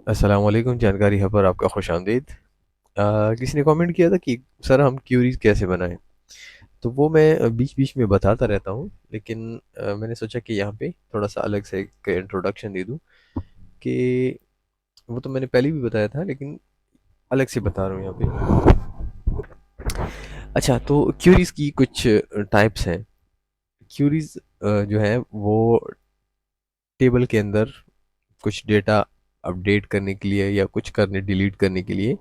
अस्सलाम वालेकुम। जानकारी है पर आपका खुश आमदीद। किसी ने कमेंट किया था कि सर हम क्यूरीज कैसे बनाएं। तो वो मैं बीच बीच में बताता रहता हूँ, लेकिन मैंने सोचा कि यहाँ पे थोड़ा सा अलग से एक इंट्रोडक्शन दे दूँ कि वो तो मैंने पहले भी बताया था, लेकिन अलग से बता रहा हूँ यहाँ पे। अच्छा, तो क्यूरीज की कुछ टाइप्स हैं। क्यूरीज जो है वो टेबल के अंदर कुछ डेटा अपडेट करने के लिए या कुछ करने डिलीट करने के लिए,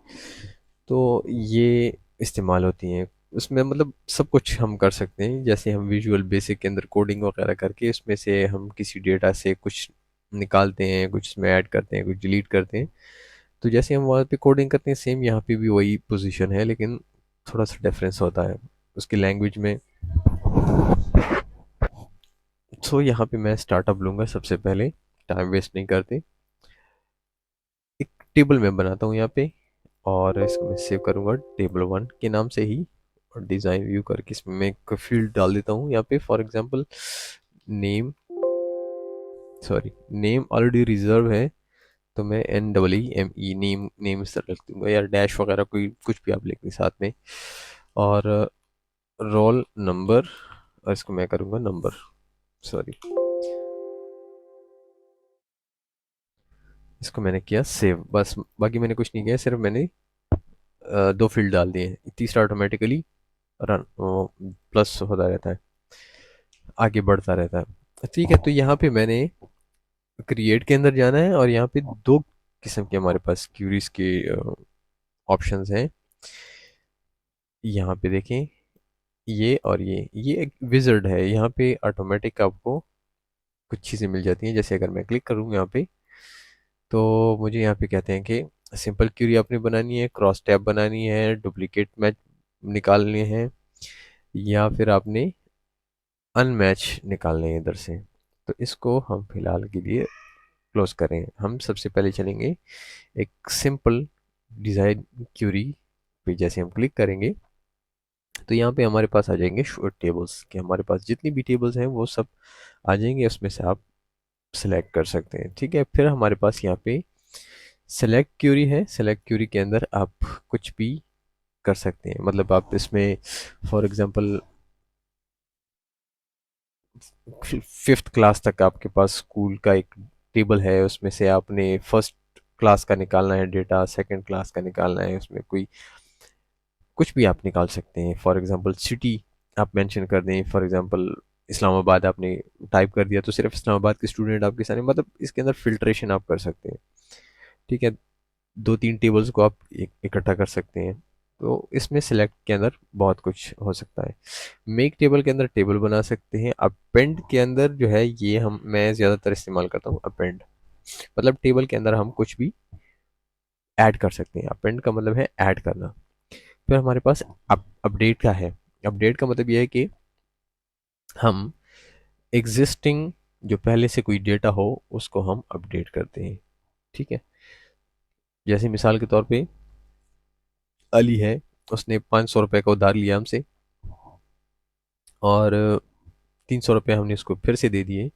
तो ये इस्तेमाल होती हैं। उसमें मतलब सब कुछ हम कर सकते हैं, जैसे हम विजुअल बेसिक के अंदर कोडिंग वगैरह करके उसमें से हम किसी डेटा से कुछ निकालते हैं, कुछ इसमें ऐड करते हैं, कुछ डिलीट करते हैं। तो जैसे हम वहाँ पे कोडिंग करते हैं, सेम यहाँ पे भी वही पोजीशन है, लेकिन थोड़ा सा डिफरेंस होता है उसकी लैंग्वेज में। सो यहाँ पे मैं स्टार्टअप लूँगा सबसे पहले, टाइम वेस्ट नहीं करते। एक टेबल मैं बनाता हूँ यहाँ पे, और इसको मैं सेव करूँगा टेबल वन के नाम से ही। और डिज़ाइन व्यू करके इसमें मैं एक फील्ड डाल देता हूँ यहाँ पे, for example name. Sorry, name already reserve है, तो मैं NEEME नेम नेम इस तरह लिख दूंगा, या डैश वगैरह कोई कुछ भी आप लिख दें साथ में। और रोल नंबर, और इसको मैं करूँगा नंबर। सॉरी, इसको मैंने किया सेव, बस बाकी मैंने कुछ नहीं किया, सिर्फ मैंने दो फील्ड डाल दिए। तीसरा ऑटोमेटिकली रन प्लस होता रहता है, आगे बढ़ता रहता है। ठीक है, तो यहाँ पे मैंने क्रिएट के अंदर जाना है, और यहाँ पे दो किस्म के हमारे पास क्यूरीज के ऑप्शंस हैं। यहाँ पे देखें, ये और ये एक विजर्ड है। यहाँ पे ऑटोमेटिक आपको कुछ चीज़ें मिल जाती हैं। जैसे अगर मैं क्लिक करूँ यहाँ पे, तो मुझे यहाँ पे कहते हैं कि सिंपल क्यूरी आपने बनानी है, क्रॉस टैब बनानी है, डुप्लीकेट मैच निकालने हैं, या फिर आपने अनमैच निकालने हैं इधर से। तो इसको हम फिलहाल के लिए क्लोज करें। हम सबसे पहले चलेंगे एक सिंपल डिज़ाइन क्यूरी पे। जैसे हम क्लिक करेंगे, तो यहाँ पे हमारे पास आ जाएंगे शो टेबल्स, कि हमारे पास जितनी भी टेबल्स हैं वो सब आ जाएंगे, उसमें से आप सिलेक्ट कर सकते हैं। ठीक है, फिर हमारे पास यहाँ पे सेलेक्ट क्यूरी है। सेलेक्ट क्यूरी के अंदर आप कुछ भी कर सकते हैं, मतलब आप इसमें फॉर एग्जांपल फिफ्थ क्लास तक आपके पास स्कूल का एक टेबल है, उसमें से आपने फर्स्ट क्लास का निकालना है डेटा, सेकंड क्लास का निकालना है, उसमें कोई कुछ भी आप निकाल सकते हैं। फॉर एग्जांपल सिटी आप मेंशन कर दें, फॉर एग्जांपल इस्लामाबाद आपने टाइप कर दिया, तो सिर्फ इस्लामाबाद के स्टूडेंट आपके सामने, मतलब इसके अंदर फिल्ट्रेशन आप कर सकते हैं। ठीक है, दो तीन टेबल्स को आप इकट्ठा कर सकते हैं। तो इसमें सिलेक्ट के अंदर बहुत कुछ हो सकता है। मेक टेबल के अंदर टेबल बना सकते हैं। अपेंड के अंदर जो है, ये हम मैं ज़्यादातर इस्तेमाल करता हूँ अपेंड, मतलब टेबल के अंदर हम कुछ भी ऐड कर सकते हैं। अपेंड का मतलब है ऐड करना। फिर हमारे पास अपडेट का है। अपडेट का मतलब यह है कि हम एग्जिस्टिंग जो पहले से कोई डेटा हो उसको हम अपडेट करते हैं। ठीक है, जैसे मिसाल के तौर पे अली है, उसने 500 रुपये का उधार लिया हमसे, और 300 रुपये हमने उसको फिर से दे दिए,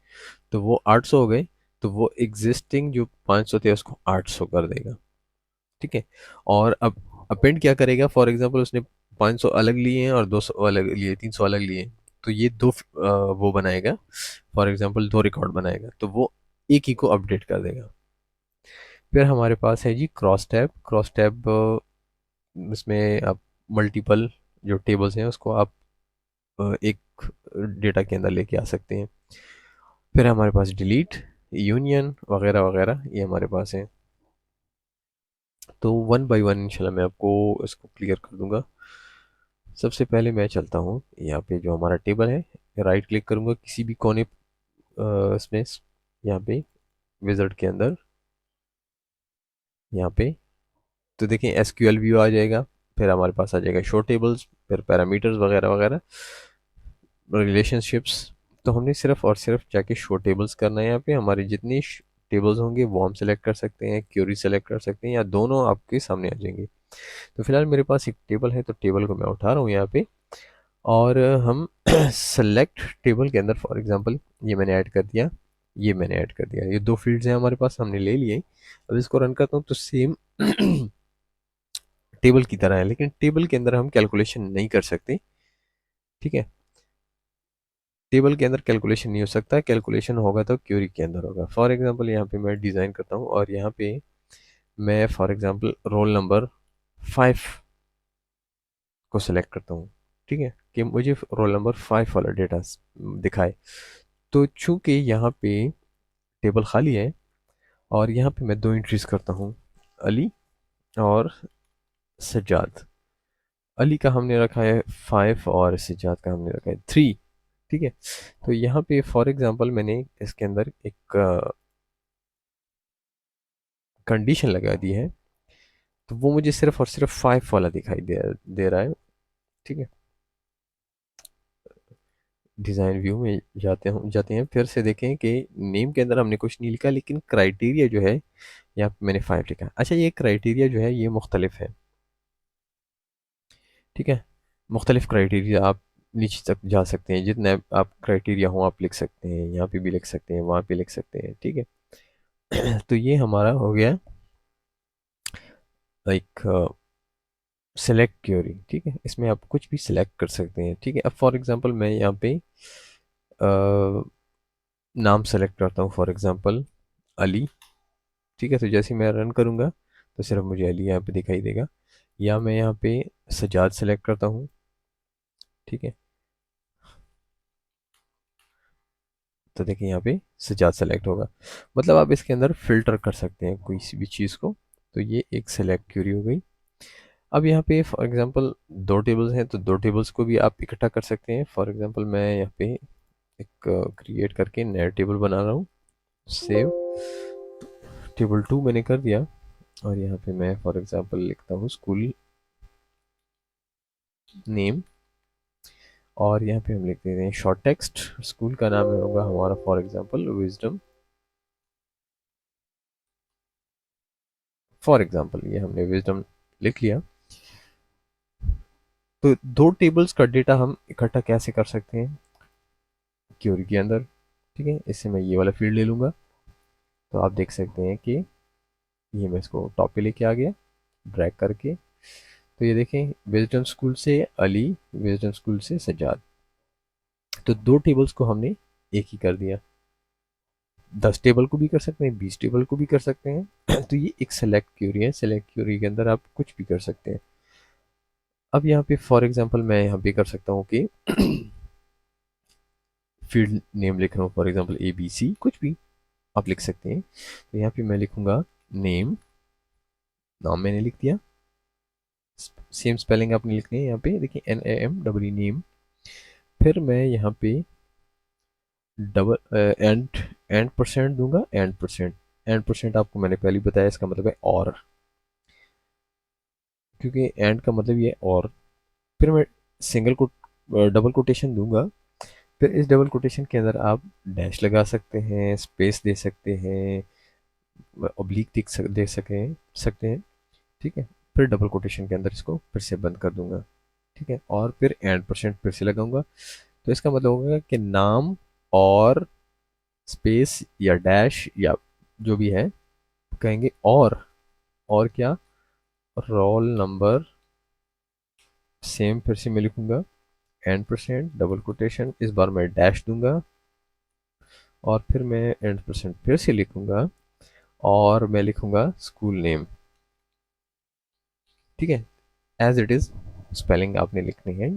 तो वो 800 हो गए। तो वो एग्जिस्टिंग जो 500 थे उसको 800 कर देगा। ठीक है, और अब अपेंड क्या करेगा, फॉर एग्जांपल उसने 500 अलग लिए हैं और 200 अलग लिए, 300 अलग लिए हैं, तो ये दो वो बनाएगा, फॉर एग्जांपल दो रिकॉर्ड बनाएगा, तो वो एक ही को अपडेट कर देगा। फिर हमारे पास है जी क्रॉस टैब। क्रॉस टैब इसमें आप मल्टीपल जो टेबल्स हैं उसको आप एक डेटा के अंदर लेके आ सकते हैं। फिर हमारे पास डिलीट, यूनियन वगैरह वगैरह ये हमारे पास है। तो वन बाय वन इंशाल्लाह मैं आपको इसको क्लियर कर दूंगा। सबसे पहले मैं चलता हूँ यहाँ पे जो हमारा टेबल है, राइट क्लिक करूँगा किसी भी कोने इसमें, यहाँ पे विज़ार्ड के अंदर, यहाँ पे तो देखें एसक्यूएल व्यू आ जाएगा। फिर हमारे पास आ जाएगा शो टेबल्स, फिर पैरामीटर्स वगैरह वगैरह, रिलेशनशिप्स। तो हमने सिर्फ और सिर्फ जाके शो टेबल्स करना है। यहाँ पे हमारे जितनी टेबल्स होंगे वो हम सेलेक्ट कर सकते हैं, क्यूरी सेलेक्ट कर सकते हैं, या दोनों आपके सामने आ जाएंगे। तो फिलहाल मेरे पास एक टेबल है, तो टेबल को मैं उठा रहा हूँ यहाँ पे, और हम सेलेक्ट टेबल के अंदर फॉर एग्जांपल ये मैंने ऐड कर दिया, ये मैंने ऐड कर दिया। ये दो फील्ड्स हैं हमारे पास, हमने ले लिए। अब इसको रन करता हूँ तो सेम टेबल की तरह है, लेकिन टेबल के अंदर हम कैलकुलेशन नहीं कर सकते। ठीक है, टेबल के अंदर कैलकुलेशन नहीं हो सकता, कैलकुलेशन होगा तो क्यूरी के अंदर होगा। फॉर एग्जांपल यहाँ पे मैं डिज़ाइन करता हूँ और यहाँ पे मैं फॉर एग्जांपल रोल नंबर 5 को सिलेक्ट करता हूँ। ठीक है, कि मुझे रोल नंबर 5 वाला डेटा दिखाए। तो चूंकि यहाँ पे टेबल खाली है और यहाँ पे मैं दो एंट्रीज करता हूँ, अली और सज्जाद। अली का हमने रखा है 5 और सज्जाद का हमने रखा है 3। ठीक है, तो यहाँ पे फॉर एग्जांपल मैंने इसके अंदर एक कंडीशन लगा दी है, तो वो मुझे सिर्फ और सिर्फ 5 वाला दिखाई दे रहा है। ठीक है, डिज़ाइन व्यू में जाते हैं, फिर से देखें कि नेम के अंदर हमने कुछ नहीं लिखा, लेकिन क्राइटेरिया जो है यहाँ पे मैंने 5 लिखा है। अच्छा, ये क्राइटेरिया जो है ये मुख्तलिफ है। ठीक है, मुख्तलिफ क्राइटेरिया आप नीचे तक जा सकते हैं, जितने आप क्राइटेरिया हो आप लिख सकते हैं, यहाँ पे भी लिख सकते हैं, वहाँ पे लिख सकते हैं। ठीक है तो ये हमारा हो गया लाइक सेलेक्ट क्यूरी। ठीक है, इसमें आप कुछ भी सिलेक्ट कर सकते हैं। ठीक है, अब फॉर एग्जांपल मैं यहाँ पे नाम सेलेक्ट करता हूँ, फॉर एग्जांपल अली। ठीक है, तो जैसे ही मैं रन करूँगा तो सिर्फ मुझे अली यहाँ पे दिखाई देगा। या मैं यहाँ पे सजाद सेलेक्ट करता हूँ। ठीक है, तो देखिए यहाँ पे सजाद सेलेक्ट होगा। मतलब आप इसके अंदर फिल्टर कर सकते हैं कोई सी भी चीज़ को। तो ये एक सेलेक्ट क्यूरी हो गई। अब यहाँ पे फॉर एग्जांपल दो टेबल्स हैं, तो दो टेबल्स को भी आप इकट्ठा कर सकते हैं। फॉर एग्जांपल मैं यहाँ पे एक क्रिएट करके नया टेबल बना रहा हूँ। सेव टेबल 2 मैंने कर दिया, और यहाँ पे मैं फॉर एग्जांपल लिखता हूँ स्कूल नेम, और यहाँ पे हम लिख देते हैं शॉर्ट टेक्स्ट। स्कूल का नाम होगा हमारा for example wisdom. For example ये हमने विजडम लिख लिया। तो दो टेबल्स का डेटा हम इकट्ठा कैसे कर सकते हैं क्यूरी के अंदर। ठीक है, इससे मैं ये वाला फील्ड ले लूँगा, तो आप देख सकते हैं कि ये मैं इसको टॉप पे लेके आ गया ड्रैग करके। तो ये देखें, विजडम स्कूल से अली, विजडम स्कूल से सज्जाद। तो दो टेबल्स को हमने एक ही कर दिया। 10 टेबल को भी कर सकते हैं, 20 टेबल को भी कर सकते हैं तो ये एक सेलेक्ट क्यूरी है। सेलेक्ट क्यूरी के अंदर आप कुछ भी कर सकते हैं। अब यहाँ पे फॉर एग्जांपल मैं यहाँ पे कर सकता हूँ कि फील्ड नेम लिख रहा हूँ, फॉर एग्जांपल ABC, कुछ भी आप लिख सकते हैं। तो यहाँ पे मैं लिखूंगा नेम, नाम मैंने लिख दिया। सेम स्पेलिंग आपने लिखनी है यहाँ पे, देखिए NAM नेम। फिर मैं यहाँ पे डबल एंड एंड परसेंट दूंगा। एंड परसेंट आपको मैंने पहले बताया, इसका मतलब है और, क्योंकि एंड का मतलब ये है और। फिर मैं सिंगल को डबल कोटेशन दूंगा। फिर इस डबल कोटेशन के अंदर आप डैश लगा सकते हैं, स्पेस दे सकते हैं, ऑब्लिक दे सकते हैं। ठीक है, फिर डबल कोटेशन के अंदर इसको फिर से बंद कर दूंगा। ठीक है, और फिर एंड परसेंट फिर से लगाऊंगा। तो इसका मतलब होगा कि नाम और स्पेस या डैश या जो भी है कहेंगे और क्या, रोल नंबर। सेम फिर से मैं लिखूंगा एंड परसेंट डबल कोटेशन, इस बार मैं डैश दूंगा, और फिर मैं एंड परसेंट फिर से लिखूंगा, और मैं लिखूंगा स्कूल नेम। ठीक है, एज इट इज़ स्पेलिंग आपने लिखनी है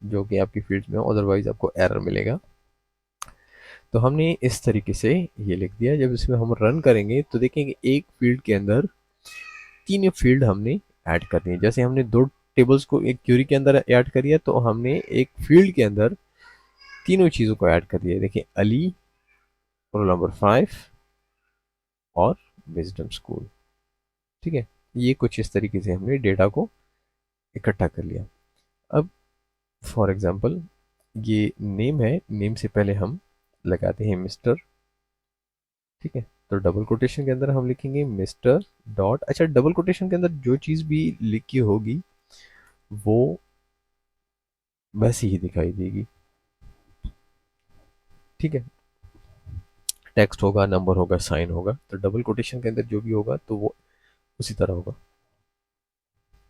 जो कि आपकी फील्ड में हो, अदरवाइज आपको एरर मिलेगा। तो हमने इस तरीके से ये लिख दिया। जब इसमें हम रन करेंगे तो देखेंगे एक फील्ड के अंदर तीन फील्ड हमने ऐड कर दिए। जैसे हमने दो टेबल्स को एक क्यूरी के अंदर ऐड करिए, तो हमने एक फील्ड के अंदर तीनों चीज़ों को ऐड कर दिया। देखिए अली, रोल नंबर 5 और विजडम स्कूल। ठीक है, ये कुछ इस तरीके से हमने डेटा को इकट्ठा कर लिया। अब फॉर एग्जांपल ये नेम है, नेम से पहले हम लगाते हैं मिस्टर। ठीक है, तो डबल कोटेशन के अंदर हम लिखेंगे मिस्टर डॉट। अच्छा, डबल कोटेशन के अंदर जो चीज़ भी लिखी होगी वो वैसी ही दिखाई देगी। ठीक है, टेक्स्ट होगा, नंबर होगा, साइन होगा, तो डबल कोटेशन के अंदर जो भी होगा तो वो उसी तरह होगा।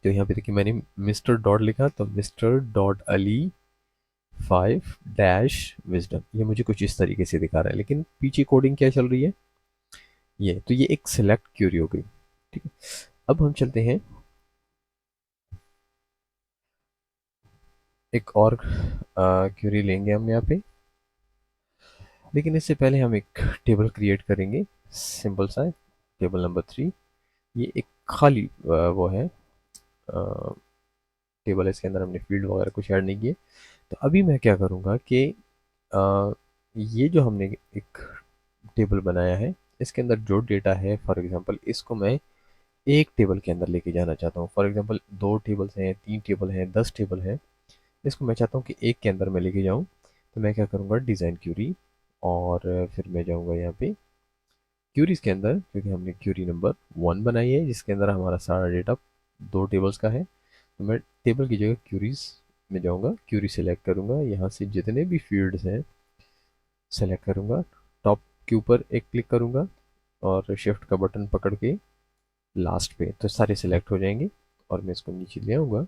तो यहाँ पे देखिए मैंने मिस्टर डॉट लिखा, तो mister dot Ali 5 dash wisdom, ये मुझे कुछ इस तरीके से दिखा रहा है, लेकिन पीछे कोडिंग क्या चल रही है, ये तो ये एक सिलेक्ट क्यूरी हो गई। ठीक है, अब हम चलते हैं एक और क्यूरी लेंगे हम यहाँ पे, लेकिन इससे पहले हम एक टेबल क्रिएट करेंगे, सिंपल सा टेबल नंबर 3। ये एक खाली वो है टेबल है, इसके अंदर हमने फील्ड वगैरह कुछ ऐड नहीं किए। तो अभी मैं क्या करूँगा कि अ, ये जो हमने एक टेबल बनाया है, इसके अंदर जो डेटा है, फॉर एग्जांपल इसको मैं एक टेबल के अंदर लेके जाना चाहता हूँ। फॉर एग्जांपल 2 टेबल्स हैं, 3 टेबल हैं, 10 टेबल हैं, इसको मैं चाहता हूँ कि एक के अंदर मैं लेके जाऊँ। तो मैं क्या करूँगा, डिज़ाइन क्यूरी, और फिर मैं जाऊँगा यहाँ पे क्यूरीज के अंदर, क्योंकि हमने क्यूरी नंबर 1 बनाई है जिसके अंदर हमारा सारा डेटा 2 टेबल्स का है। तो मैं टेबल की जगह क्यूरीज में जाऊँगा, क्यूरी सेलेक्ट करूँगा, यहाँ से जितने भी फील्ड्स हैं सेलेक्ट करूँगा, टॉप के ऊपर एक क्लिक करूँगा और शिफ्ट का बटन पकड़ के लास्ट पे, तो सारे सिलेक्ट हो जाएंगे। और मैं इसको नीचे ले आऊँगा,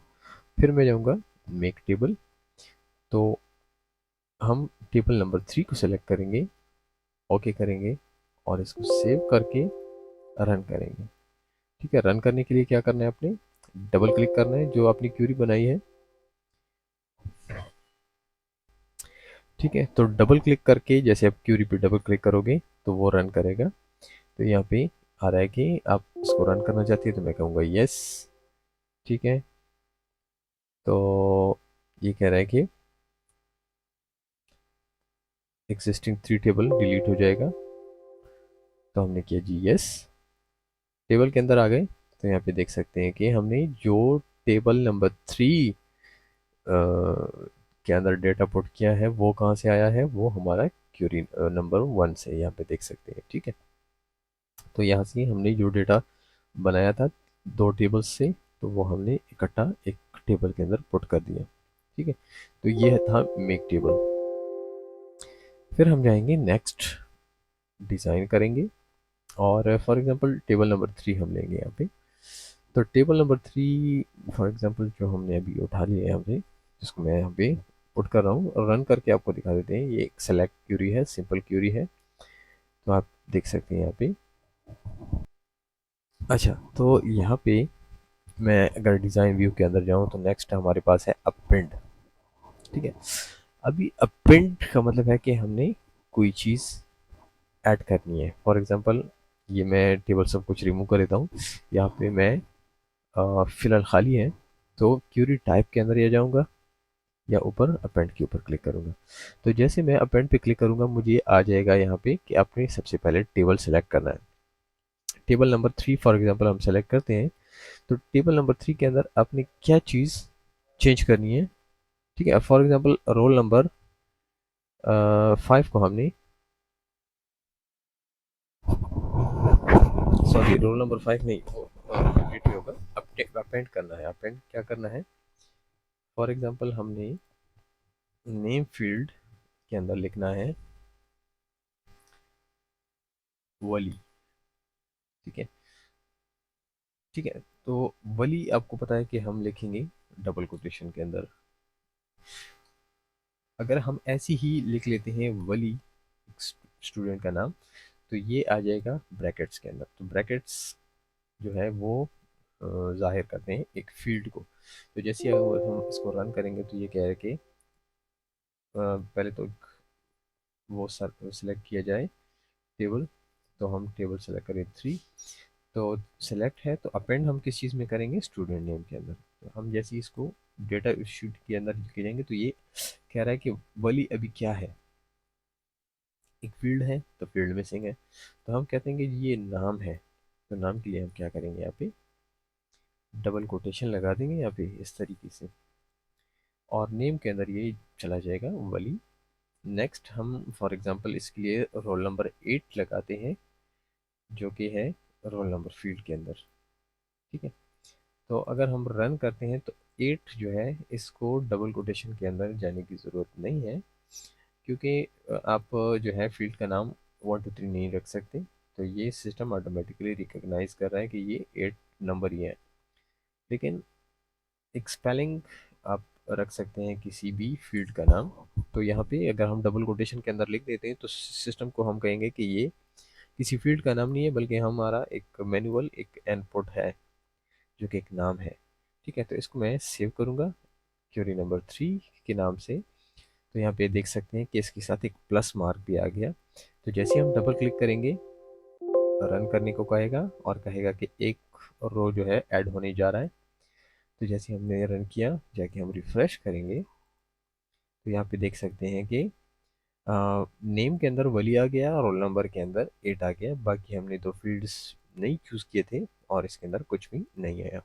फिर मैं जाऊँगा मेक टेबल, तो हम टेबल नंबर 3 को सेलेक्ट करेंगे, ओके करेंगे, और इसको सेव करके रन करेंगे। ठीक है, रन करने के लिए क्या करना है, आपने डबल क्लिक करना है जो आपने क्यूरी बनाई है। ठीक है, तो डबल क्लिक करके जैसे आप क्यूरी पे डबल क्लिक करोगे तो वो रन करेगा। तो यहाँ पे आ रहा है कि आप इसको रन करना चाहते हैं, तो मैं कहूँगा यस। ठीक है, तो ये कह रहा है कि एग्जिस्टिंग 3 टेबल डिलीट हो जाएगा, तो हमने किया जी यस, टेबल के अंदर आ गए। तो यहाँ पे देख सकते हैं कि हमने जो टेबल नंबर 3 के अंदर डेटा पुट किया है वो कहाँ से आया है, वो हमारा क्यूरी नंबर 1 से, यहाँ पे देख सकते हैं। ठीक है, तो यहाँ से हमने जो डेटा बनाया था 2 टेबल्स से, तो वो हमने इकट्ठा एक टेबल के अंदर पुट कर दिया। ठीक है, तो ये था मेक टेबल। फिर हम जाएंगे नेक्स्ट, डिज़ाइन करेंगे, और फॉर एग्जांपल टेबल नंबर 3 हम लेंगे यहाँ पे। तो टेबल नंबर 3 फॉर एग्जांपल जो हमने अभी उठा लिया है यहाँ पे, जिसको मैं यहाँ पे पुट कर रहा हूँ, और रन करके आपको दिखा देते हैं। ये एक सेलेक्ट क्यूरी है, सिंपल क्यूरी है, तो आप देख सकते हैं यहाँ पे। अच्छा, तो यहाँ पे मैं अगर डिज़ाइन व्यू के अंदर जाऊँ तो नेक्स्ट हमारे पास है अपेंड। ठीक है, अभी अपेंड का मतलब है कि हमने कोई चीज़ ऐड करनी है। फॉर एग्जांपल ये मैं टेबल सब कुछ रिमूव कर देता हूँ, यहाँ पे मैं फिलहाल खाली है, तो क्यूरी टाइप के अंदर ये जाऊँगा या ऊपर अपेंड के ऊपर क्लिक करूँगा। तो जैसे मैं अपेंड पे क्लिक करूँगा मुझे आ जाएगा यहाँ पे कि आपने सबसे पहले टेबल सेलेक्ट करना है। टेबल नंबर 3 फॉर एग्जांपल हम सेलेक्ट करते हैं, तो टेबल नंबर 3 के अंदर आपने क्या चीज़ चेंज करनी है। ठीक है, फॉर एग्जांपल रोल नंबर 5 को हमने, सॉरी रोल नंबर 5 नहीं, वो कंप्लीट ही होगा, अपेंड करना है। अपेंड क्या करना है, फॉर एग्जांपल हमने नेम फील्ड के अंदर लिखना है वली। ठीक है, ठीक है, तो वली आपको पता है कि हम लिखेंगे डबल कोटेशन के अंदर। अगर हम ऐसे ही लिख लेते हैं वली स्टूडेंट का नाम, तो ये आ जाएगा ब्रैकेट्स के अंदर। तो ब्रैकेट्स जो है वो जाहिर करते हैं एक फील्ड को। तो जैसे अगर हम इसको रन करेंगे तो ये कह रहे हैं कि पहले तो वो सर सेलेक्ट किया जाए टेबल, तो हम टेबल सेलेक्ट करें 3, तो सेलेक्ट है, तो अपेंड हम किस चीज़ में करेंगे, स्टूडेंट नेम के अंदर। तो हम जैसे ही इसको डेटा शीट के अंदर लेके जाएंगे तो ये कह रहा है कि वली अभी क्या है, एक फील्ड है तो फील्ड मिसिंग है। तो हम कहते हैं कि ये नाम है, तो नाम के लिए हम क्या करेंगे, यहाँ पे डबल कोटेशन लगा देंगे यहाँ पे इस तरीके से, और नेम के अंदर ये चला जाएगा वली। नेक्स्ट हम फॉर एग्जांपल इसके लिए रोल नंबर 8 लगाते हैं, जो कि है रोल नंबर फील्ड के अंदर। ठीक है, तो अगर हम रन करते हैं तो 8 जो है इसको डबल कोटेशन के अंदर जाने की ज़रूरत नहीं है, क्योंकि आप जो है फील्ड का नाम 1 2 3 नहीं रख सकते, तो ये सिस्टम ऑटोमेटिकली रिकॉग्नाइज कर रहा है कि ये 8 नंबर ही है। लेकिन एक स्पेलिंग आप रख सकते हैं किसी भी फील्ड का नाम। तो यहाँ पे अगर हम डबल कोटेशन के अंदर लिख देते हैं तो सिस्टम को हम कहेंगे कि ये किसी फील्ड का नाम नहीं है, बल्कि हमारा एक मैनुअल एक इनपुट है जो कि एक नाम है। ठीक है, तो इसको मैं सेव करूँगा क्वेरी नंबर 3 के नाम से। तो यहाँ पे देख सकते हैं कि इसके साथ एक प्लस मार्क भी आ गया। तो जैसे हम डबल क्लिक करेंगे, रन करने को कहेगा और कहेगा कि एक रो जो है ऐड होने जा रहा है। तो जैसे हमने रन किया, जाके हम रिफ्रेश करेंगे, तो यहाँ पे देख सकते हैं कि नेम के अंदर वली आ गया, रोल नंबर के अंदर 8 आ गया। बाकी हमने दो फील्ड्स नहीं चूज़ किए थे और इसके अंदर कुछ भी नहीं आया।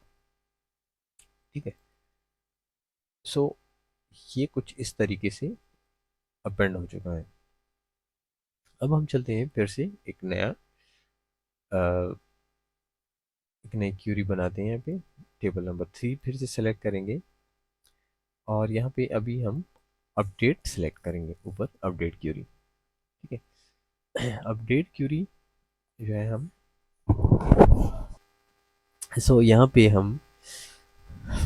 ठीक है, सो ये कुछ इस तरीके से अपेंड हो चुका है। अब हम चलते हैं फिर से अ, एक नई क्यूरी बनाते हैं। यहाँ पे टेबल नंबर 3 फिर से सेलेक्ट करेंगे और यहाँ पे अभी हम अपडेट सेलेक्ट करेंगे, ऊपर अपडेट क्यूरी। ठीक है, अपडेट क्यूरी जो है हम यहाँ पे हम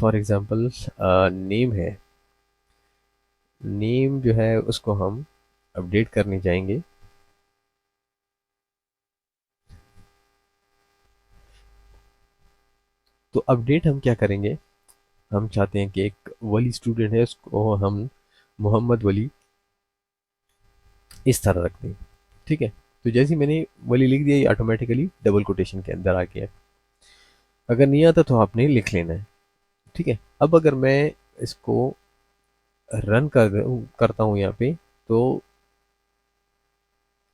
फॉर एग्जांपल नेम है, नेम जो है उसको हम अपडेट करने जाएंगे। तो अपडेट हम क्या करेंगे, हम चाहते हैं कि एक वली स्टूडेंट है उसको हम मोहम्मद वली इस तरह रख दें। ठीक है, तो जैसे ही मैंने वली लिख दिया, ये ऑटोमेटिकली डबल कोटेशन के अंदर आ गया। अगर नहीं आता तो आपने लिख लेना है। ठीक है, अब अगर मैं इसको रन करता हूँ यहाँ पे, तो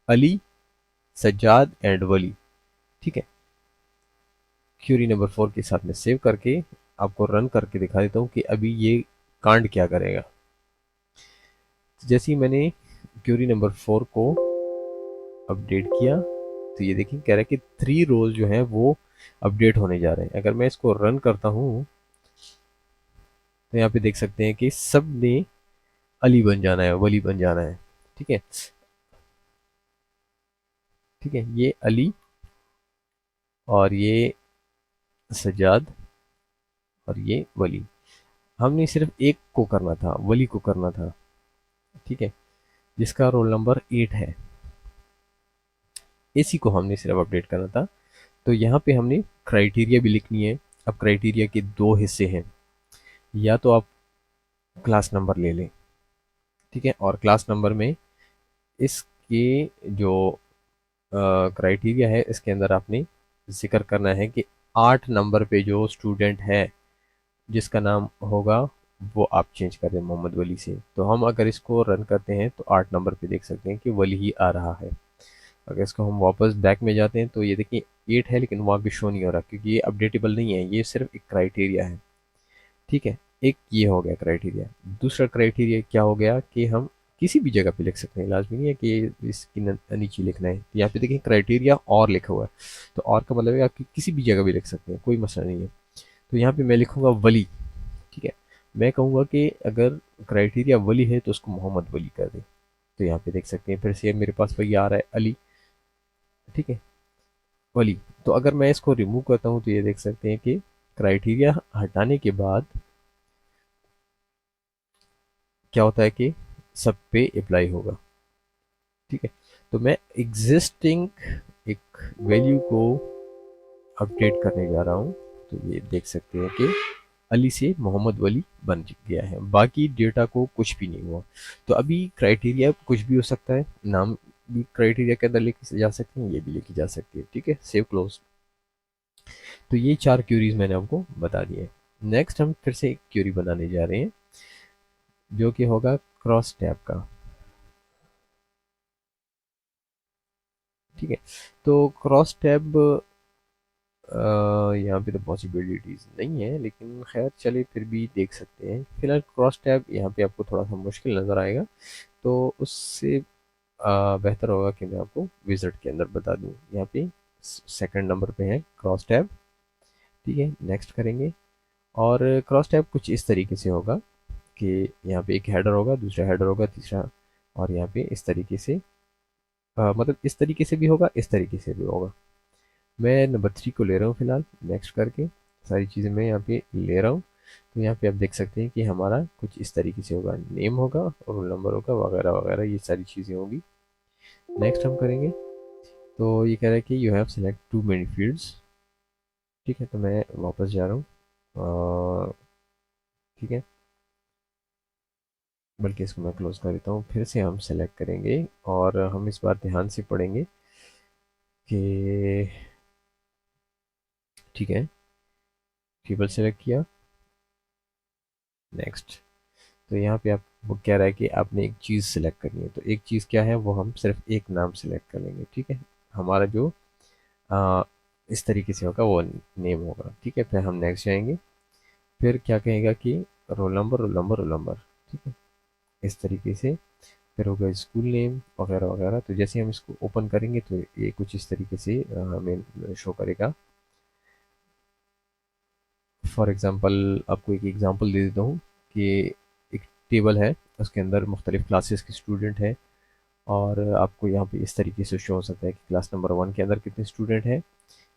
अली, सज्जाद एंड वली। ठीक है, क्यूरी नंबर 4 के साथ में सेव करके आपको रन करके दिखा देता हूँ कि अभी ये कांड क्या करेगा। जैसे ही मैंने क्यूरी नंबर 4 को अपडेट किया, तो ये देखिए कह रहा है कि 3 रोज जो हैं वो अपडेट होने जा रहे हैं। अगर मैं इसको रन करता हूँ, तो यहाँ पे देख सकते हैं कि सब ने अली बन जाना है, वली बन जाना है। ठीक है, ठीक है, ये अली और ये सज्जाद और ये वली। हमने सिर्फ एक को करना था, वली को करना था। ठीक है, जिसका रोल नंबर 8 है, इसी को हमने सिर्फ अपडेट करना था। तो यहाँ पे हमने क्राइटेरिया भी लिखनी है। अब क्राइटेरिया के दो हिस्से हैं, या तो आप क्लास नंबर ले लें। ठीक है, और क्लास नंबर में इसके जो क्राइटेरिया है, इसके अंदर आपने जिक्र करना है कि 8 नंबर पे जो स्टूडेंट है जिसका नाम होगा वो आप चेंज कर दें मोहम्मद वली से। तो हम अगर इसको रन करते हैं तो 8 नंबर पे देख सकते हैं कि वली ही आ रहा है। अगर इसको हम वापस बैक में जाते हैं तो ये देखिए 8 है, लेकिन वहाँ पे शो नहीं हो रहा क्योंकि ये अपडेटेबल नहीं है, ये सिर्फ एक क्राइटेरिया है। ठीक है, एक ये हो गया क्राइटेरिया। दूसरा क्राइटेरिया क्या हो गया कि हम किसी भी जगह पे लिख सकते हैं, लाजमी नहीं है कि इसकी नीचे लिखना है। तो यहाँ पे देखिए क्राइटेरिया और लिखा हुआ है, तो और का मतलब है आप किसी भी जगह भी लिख सकते हैं, कोई मसला नहीं है। तो यहाँ पे मैं लिखूंगा वली। ठीक है, मैं कहूँगा कि अगर क्राइटेरिया वली है तो उसको मोहम्मद वली कर दे। तो यहाँ पे देख सकते हैं फिर से मेरे पास वही आ रहा है, अली। ठीक है, वली। तो अगर मैं इसको रिमूव करता हूँ तो ये देख सकते हैं कि क्राइटेरिया हटाने के बाद क्या होता है कि सब पे अप्लाई होगा। ठीक है, तो मैं एग्जिस्टिंग एक वैल्यू को अपडेट करने जा रहा हूँ। तो ये देख सकते हैं कि अली से मोहम्मद वली बन गया है, बाकी डेटा को कुछ भी नहीं हुआ। तो अभी क्राइटेरिया कुछ भी हो सकता है, नाम भी क्राइटेरिया के अंदर लिखी जा सकते हैं, ये भी लिखी जा सकती है। ठीक है, सेव क्लोज। तो ये 4 क्यूरीज मैंने आपको बता दी है। नेक्स्ट हम फिर से एक क्यूरी बनाने जा रहे हैं जो कि होगा क्रॉस टैब का। ठीक है, तो क्रॉस टैब यहाँ पे तो पॉसिबिलिटीज़ नहीं है, लेकिन खैर चलिए फिर भी देख सकते हैं। फिलहाल क्रॉस टैब यहाँ पे आपको थोड़ा सा मुश्किल नज़र आएगा, तो उससे बेहतर होगा कि मैं आपको विज़िट के अंदर बता दूँ। यहाँ पे सेकंड नंबर पे है क्रॉस टैब। ठीक है, नेक्स्ट करेंगे और क्रॉस टैब कुछ इस तरीके से होगा कि यहाँ पे एक हेडर होगा, दूसरा हेडर होगा, तीसरा, और यहाँ पे इस तरीके से मतलब इस तरीके से भी होगा, इस तरीके से भी होगा। मैं नंबर 3 को ले रहा हूँ फिलहाल, नेक्स्ट करके सारी चीज़ें मैं यहाँ पे ले रहा हूँ। तो यहाँ पे आप देख सकते हैं कि हमारा कुछ इस तरीके से होगा, नेम होगा और रोल नंबर होगा वगैरह वगैरह, ये सारी चीज़ें होंगी। नेक्स्ट हम करेंगे। तो ये कह रहा है कि you have select too many fields. ठीक है, तो मैं वापस जा रहा हूँ। ठीक है, बल्कि इसको मैं क्लोज कर देता हूँ, फिर से हम सेलेक्ट करेंगे और हम इस बार ध्यान से पढ़ेंगे कि ठीक है, टेबल सेलेक्ट किया। नेक्स्ट। तो यहाँ पे आप वो कह रहा है कि आपने एक चीज़ सेलेक्ट करनी है, तो एक चीज़ क्या है, वो हम सिर्फ एक नाम सेलेक्ट कर लेंगे। ठीक है, हमारा जो आ, इस तरीके से होगा वो नेम होगा। ठीक है, फिर हम नेक्स्ट जाएंगे। फिर क्या कहेगा कि roll number roll number roll number. ठीक है, इस तरीके से। फिर होगा स्कूल नेम वगैरह वगैरह। तो जैसे हम इसको ओपन करेंगे तो ये कुछ इस तरीके से हमें शो करेगा। फॉर एग्ज़ाम्पल आपको एक एग्ज़ाम्पल दे देता हूँ कि एक टेबल है, उसके अंदर मुख्तलिफ़ क्लासेस के स्टूडेंट हैं और आपको यहाँ पे इस तरीके से शो हो सकता है कि क्लास नंबर 1 के अंदर कितने स्टूडेंट हैं,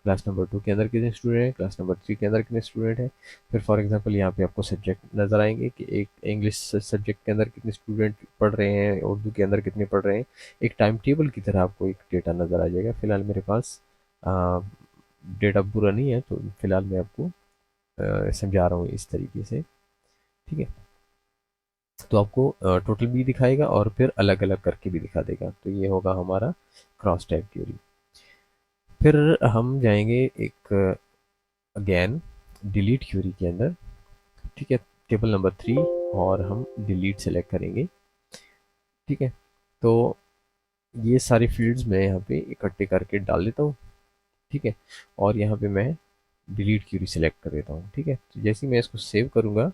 क्लास नंबर 2 के अंदर कितने स्टूडेंट हैं, क्लास नंबर 3 के अंदर कितने स्टूडेंट हैं। फिर फॉर एग्जांपल यहाँ पे आपको सब्जेक्ट नज़र आएंगे कि एक इंग्लिश सब्जेक्ट के अंदर कितने स्टूडेंट पढ़ रहे हैं, उर्दू के अंदर कितने पढ़ रहे हैं। एक टाइम टेबल की तरह आपको एक डेटा नज़र आ जाएगा। फिलहाल मेरे पास डेटा पूरा नहीं है, तो फिलहाल मैं आपको समझा रहा हूँ इस तरीके से। ठीक है, तो आपको टोटल भी दिखाएगा और फिर अलग अलग करके भी दिखा देगा। तो ये होगा हमारा क्रॉस टाइप क्यूरी। फिर हम जाएंगे एक अगेन डिलीट क्यूरी के अंदर। ठीक है, टेबल नंबर 3 और हम डिलीट सेलेक्ट करेंगे। ठीक है, तो ये सारी फील्ड्स मैं यहाँ पे इकट्ठे करके डाल देता हूँ। ठीक है, और यहाँ पे मैं डिलीट क्यूरी सेलेक्ट कर देता हूँ। ठीक है, तो जैसे ही मैं इसको सेव करूँगा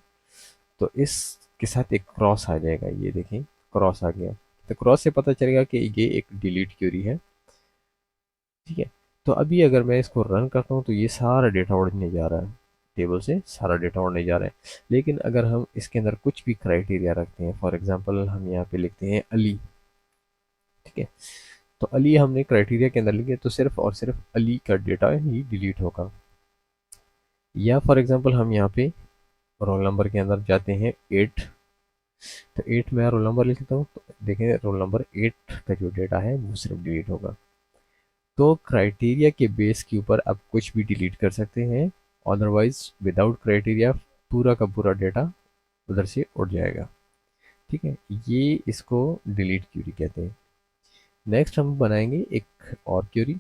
तो इसके साथ एक क्रॉस आ जाएगा, ये देखें क्रॉस आ गया। तो क्रॉस से पता चलेगा कि ये एक डिलीट क्यूरी है। ठीक है, तो अभी अगर मैं इसको रन करता हूँ तो ये सारा डेटा उड़ने जा रहा है, टेबल से सारा डेटा उड़ने जा रहा है। लेकिन अगर हम इसके अंदर कुछ भी क्राइटेरिया रखते हैं, फॉर एग्जांपल हम यहाँ पे लिखते हैं अली। ठीक है, तो अली हमने क्राइटेरिया के अंदर लिखे तो सिर्फ और सिर्फ अली का डेटा ही डिलीट होगा। या फॉर एग्जांपल हम यहाँ पे रोल नंबर के अंदर जाते हैं 8, तो 8 में रोल नंबर लिखता हूँ, तो देखें रोल नंबर 8 का जो डेटा है वो सिर्फ डिलीट होगा। तो क्राइटेरिया के बेस के ऊपर आप कुछ भी डिलीट कर सकते हैं, अदरवाइज विदाउट क्राइटेरिया पूरा का पूरा डेटा उधर से उड़ जाएगा। ठीक है, ये इसको डिलीट क्यूरी कहते हैं। नेक्स्ट हम बनाएंगे एक और क्यूरी,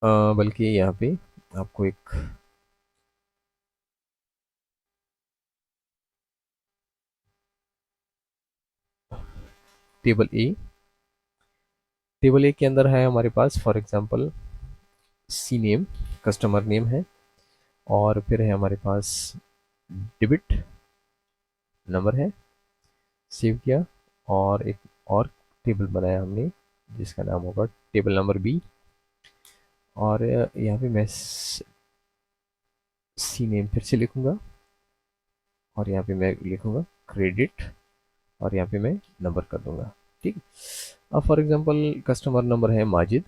बल्कि यहाँ पे आपको एक टेबल ए, टेबल ए के अंदर है हमारे पास for example see name, customer name है, और फिर है हमारे पास डेबिट नंबर है, सेव किया। और एक और टेबल बनाया हमने जिसका नाम होगा टेबल नंबर बी। और यहाँ पे मैं सी नेम फिर से लिखूंगा और यहाँ पे मैं लिखूंगा क्रेडिट और यहाँ पे मैं नंबर कर दूंगा। ठीक है, अब फॉर एग्जांपल कस्टमर नंबर है माजिद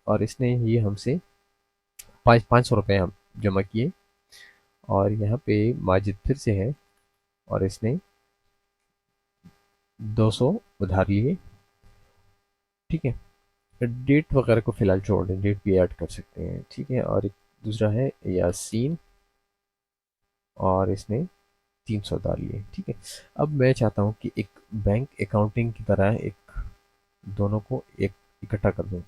और इसने ये हमसे 500 रुपये हम जमा किए, और यहाँ पे माजिद फिर से है और इसने 200 उधार लिए। ठीक है, डेट वगैरह को फिलहाल छोड़ दें, डेट भी ऐड कर सकते हैं। ठीक है, और एक दूसरा है यासीन और इसने 300 उधार लिए। ठीक है, अब मैं चाहता हूँ कि एक बैंक अकाउंटिंग की तरह एक दोनों को एक इकट्ठा कर दूँ,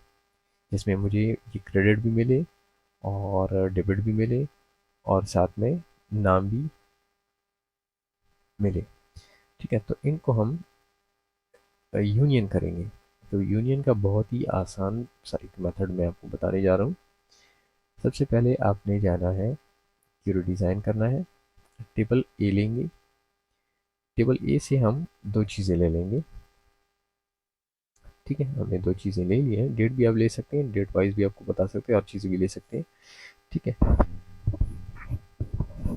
जिसमें मुझे ये क्रेडिट भी मिले और डेबिट भी मिले और साथ में नाम भी मिले। ठीक है, तो इनको हम यूनियन करेंगे। तो यूनियन का बहुत ही आसान सा एक मेथड मैं आपको बताने जा रहा हूँ। सबसे पहले आपने जाना है, क्यूरी डिज़ाइन करना है, टेबल ए लेंगे। टेबल ए से हम दो चीज़ें ले लेंगे। ठीक है, हमने दो चीज़ें ले ली हैं, डेट भी आप ले सकते हैं, डेट वाइज भी आपको बता सकते हैं और चीज़ें भी ले सकते हैं। ठीक है,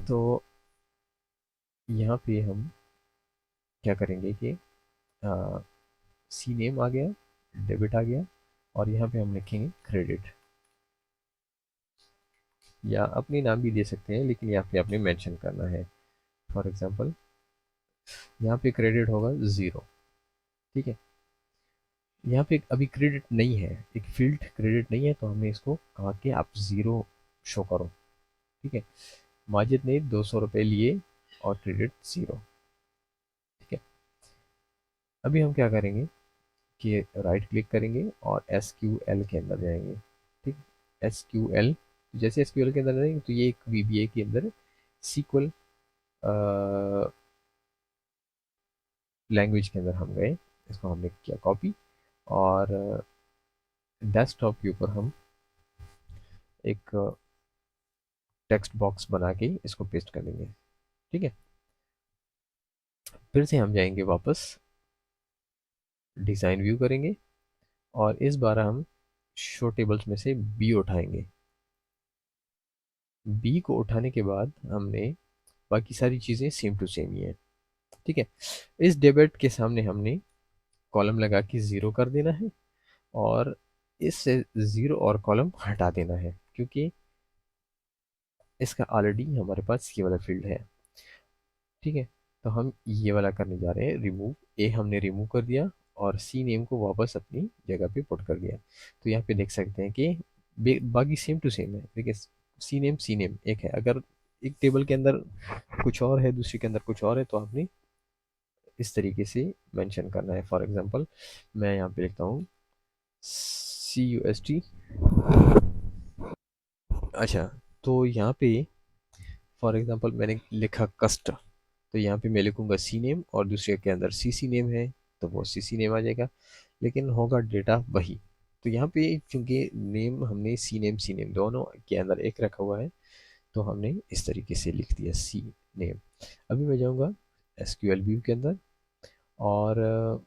तो यहाँ पे हम क्या करेंगे कि सी नेम आ गया, डेबिट आ गया, और यहाँ पे हम लिखेंगे क्रेडिट, या अपनी नाम भी दे सकते हैं, लेकिन यहाँ पे आपने मेंशन करना है। फॉर एग्जांपल यहाँ पे क्रेडिट होगा 0। ठीक है, यहाँ पे अभी क्रेडिट नहीं है, एक फील्ड क्रेडिट नहीं है, तो हमने इसको कहा कि आप 0 शो करो। ठीक है, माजिद ने 200 रुपये लिए और क्रेडिट 0। ठीक है, अभी हम क्या करेंगे कि राइट क्लिक करेंगे और SQL के अंदर जाएंगे। ठीक, SQL, जैसे SQL के अंदर जाएंगे तो ये एक VBA के अंदर SQL लैंग्वेज के अंदर हम गए, इसको हमने किया कॉपी, और डेस्कटॉप के ऊपर हम एक टेक्स्ट बॉक्स बना के इसको पेस्ट कर देंगे। ठीक है, फिर से हम जाएंगे वापस, डिज़ाइन व्यू करेंगे, और इस बार हम शो टेबल्स में से बी उठाएंगे। बी को उठाने के बाद हमने बाकी सारी चीज़ें सेम टू सेम ही है। ठीक है, इस डेबिट के सामने हमने कॉलम लगा के 0 कर देना है, और इससे 0 और कॉलम हटा देना है, क्योंकि इसका ऑलरेडी हमारे पास ये वाला फील्ड है। ठीक है, तो हम ये वाला करने जा रहे हैं रिमूव। ए हमने रिमूव कर दिया, और सी नेम को वापस अपनी जगह पे पुट कर दिया। तो यहाँ पे देख सकते हैं कि बाकी सेम टू सेम है, देखिए सी नेम एक है। अगर एक टेबल के अंदर कुछ और है, दूसरे के अंदर कुछ और है, तो आपने इस तरीके से मेंशन करना है। फॉर एग्जांपल मैं यहाँ पे लिखता हूँ CUST। अच्छा, तो यहाँ पे फॉर एग्जांपल मैंने लिखा कस्ट, तो यहाँ पे मैं लिखूंगा सी नेम, और दूसरे के अंदर CC नेम है, तो वो CC नेम आ जाएगा, लेकिन होगा डेटा वही। तो यहाँ पे चूंकि नेम हमने सी नेम दोनों के अंदर एक रखा हुआ है, तो हमने इस तरीके से लिख दिया सी नेम। अभी मैं जाऊँगा SQL व्यू के अंदर, और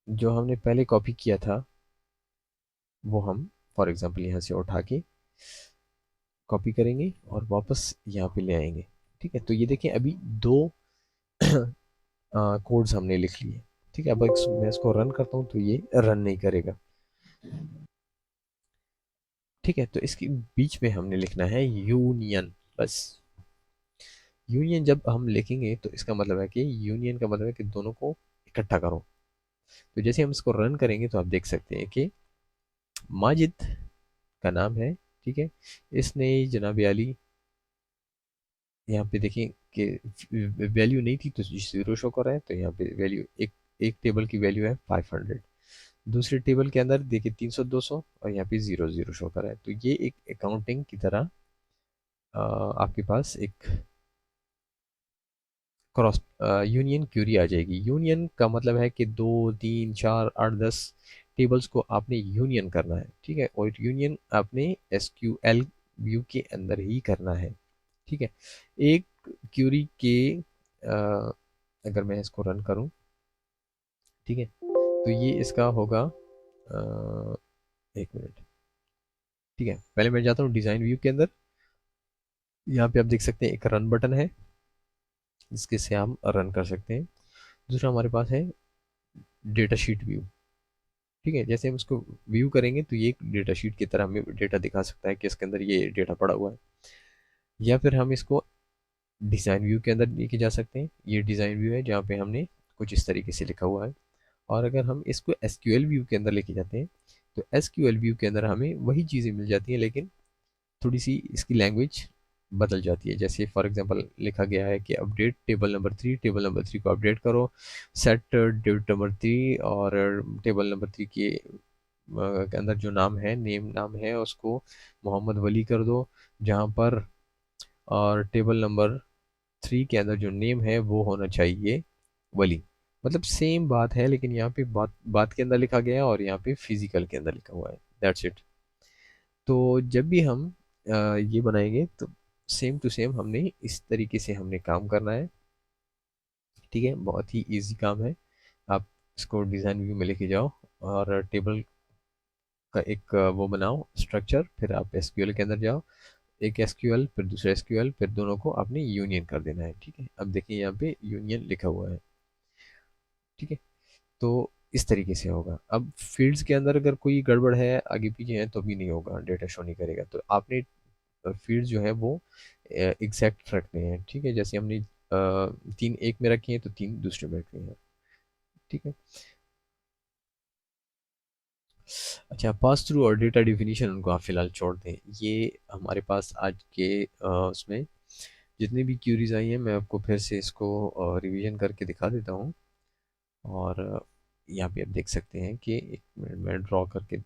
जो हमने पहले कॉपी किया था वो हम फॉर एग्जांपल यहाँ से उठा के कॉपी करेंगे और वापस यहाँ पे ले आएंगे। ठीक है, तो ये देखें अभी दो कोड्स हमने लिख लिए। ठीक है, अब मैं इसको रन करता हूँ तो ये रन नहीं करेगा। ठीक है, तो इसके बीच में हमने लिखना है यूनियन, बस। यूनियन जब हम लिखेंगे तो इसका मतलब है कि यूनियन का मतलब है कि दोनों को इकट्ठा करो। तो जैसे हम इसको रन करेंगे तो आप देख सकते हैं कि माजिद का नाम है। ठीक है, इसने जनाब आली, यहाँ पे देखें कि वैल्यू नहीं थी तो 0 शो कर रहा है, तो यहाँ पे वैल्यू एक एक टेबल की वैल्यू है 500, दूसरे टेबल के अंदर देखिए 300 200, और यहाँ पे 0 0 शो कर रहा है। तो ये एक अकाउंटिंग की तरह आपके पास एक क्रॉस यूनियन क्यूरी आ जाएगी। यूनियन का मतलब है कि 2 3 4 8 10 टेबल्स को आपने यूनियन करना है। ठीक है, और यूनियन आपने SQL व्यू के अंदर ही करना है। ठीक है, एक क्यूरी के अगर मैं इसको रन करूं, ठीक है, तो ये इसका होगा 1 मिनट। ठीक है, पहले मैं जाता हूँ डिज़ाइन व्यू के अंदर, यहाँ पे आप देख सकते हैं एक रन बटन है जिसके से हम रन कर सकते हैं। दूसरा हमारे पास है डेटा शीट व्यू। ठीक है, जैसे हम इसको व्यू करेंगे तो ये एक डेटा शीट की तरह हमें डेटा दिखा सकता है कि इसके अंदर ये डेटा पड़ा हुआ है, या फिर हम इसको डिज़ाइन व्यू के अंदर लेके जा सकते हैं। ये डिज़ाइन व्यू है जहाँ पे हमने कुछ इस तरीके से लिखा हुआ है। और अगर हम इसको SQL व्यू के अंदर लेके जाते हैं तो SQL व्यू के अंदर हमें वही चीज़ें मिल जाती हैं, लेकिन थोड़ी सी इसकी लैंग्वेज बदल जाती है। जैसे फॉर एग्जांपल लिखा गया है कि अपडेट टेबल नंबर 3 को अपडेट करो, सेट डेट नंबर 3, और टेबल नंबर 3 के अंदर जो नाम है, नेम नाम है, उसको मोहम्मद वली कर दो जहाँ पर, और टेबल नंबर 3 के अंदर जो नेम है वो होना चाहिए वली। मतलब सेम बात है, लेकिन यहाँ पे बात बात के अंदर लिखा गया है और यहाँ पे फिजिकल के अंदर लिखा हुआ है, दैट्स इट। तो जब भी हम ये बनाएंगे तो सेम टू सेम हमने इस तरीके से हमने काम करना है। ठीक है, बहुत ही इजी काम है। आप इसको डिज़ाइन व्यू में लेके जाओ और टेबल का एक वो बनाओ स्ट्रक्चर, फिर आप SQL के अंदर जाओ, एक SQL फिर दूसरा SQL, फिर दोनों को आपने यूनियन कर देना है। ठीक है, अब देखिए यहाँ पे यूनियन लिखा हुआ है। ठीक है। तो इस तरीके से होगा। अब फील्ड्स के अंदर अगर कोई गड़बड़ है, आगे पीछे है, तो भी नहीं होगा, डेटा शो नहीं करेगा। तो आपने फील्ड जो है वो एग्जैक्ट रखने हैं, ठीक है। जैसे हमने तीन एक में रखी है तो तीन दूसरे में रखनी है, ठीक है। अच्छा, पास थ्रू और डेटा डिफिनीशन उनको आप फिलहाल छोड़ दें। ये हमारे पास आज के उसमें जितनी भी क्यूरीज आई हैं, मैं आपको फिर से इसको रिवीजन करके दिखा देता हूँ। और यहाँ पे आप देख सकते हैं कि एक मिनट में ड्रॉ करके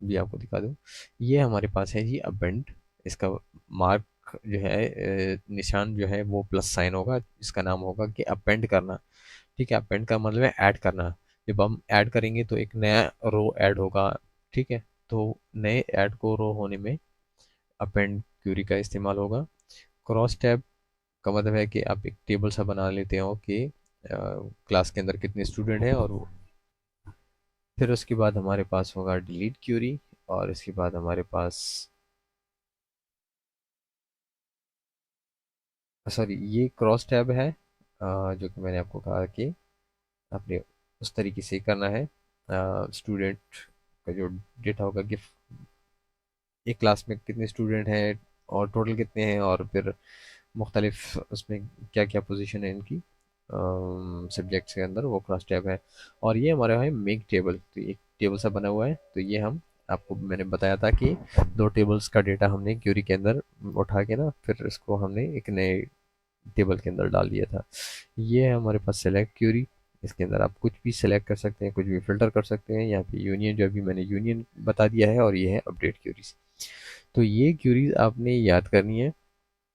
भी आपको दिखा दूँ। ये हमारे पास है जी अपेंड। इसका मार्क जो है निशान जो है वो प्लस साइन होगा। इसका नाम होगा कि अपेंड करना, ठीक है। अपेंड का मतलब है ऐड करना। जब हम ऐड करेंगे तो एक नया रो ऐड होगा, ठीक है। तो नए ऐड को रो होने में अपेंड क्यूरी का इस्तेमाल होगा। क्रॉस टैब का मतलब है कि आप एक टेबल सा बना लेते हो कि क्लास के अंदर कितने स्टूडेंट हैं, और फिर उसके बाद हमारे पास होगा डिलीट क्यूरी। और इसके बाद हमारे पास, सॉरी, ये क्रॉस टैब है, जो कि मैंने आपको कहा कि आपने उस तरीके से करना है। स्टूडेंट का जो डेटा होगा कि एक क्लास में कितने स्टूडेंट हैं और टोटल कितने हैं, और फिर मुख्तलिफ उसमें क्या क्या पोजीशन है इनकी सब्जेक्ट्स के अंदर, वो क्रॉस टैब है। और ये हमारा है मेक टेबल। तो एक टेबल सा बना हुआ है, तो ये हम आपको मैंने बताया था कि दो टेबल्स का डेटा हमने क्यूरी के अंदर उठा के ना, फिर इसको हमने एक नए टेबल के अंदर डाल दिया था। ये है हमारे पास सेलेक्ट क्यूरी। इसके अंदर आप कुछ भी सेलेक्ट कर सकते हैं, कुछ भी फिल्टर कर सकते हैं। यहाँ पे यूनियन जो अभी मैंने यूनियन बता दिया है, और ये है अपडेट क्यूरीज। तो ये क्यूरीज आपने याद करनी है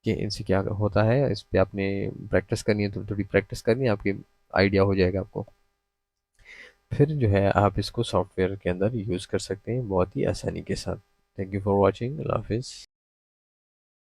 कि इनसे क्या होता है। इस पे आपने प्रैक्टिस करनी है, तो थोड़ी प्रैक्टिस करनी है, आपके आइडिया हो जाएगा आपको। फिर जो है आप इसको सॉफ्टवेयर के अंदर यूज़ कर सकते हैं बहुत ही आसानी के साथ। Thank you for watching. अल्लाह हाफिज़।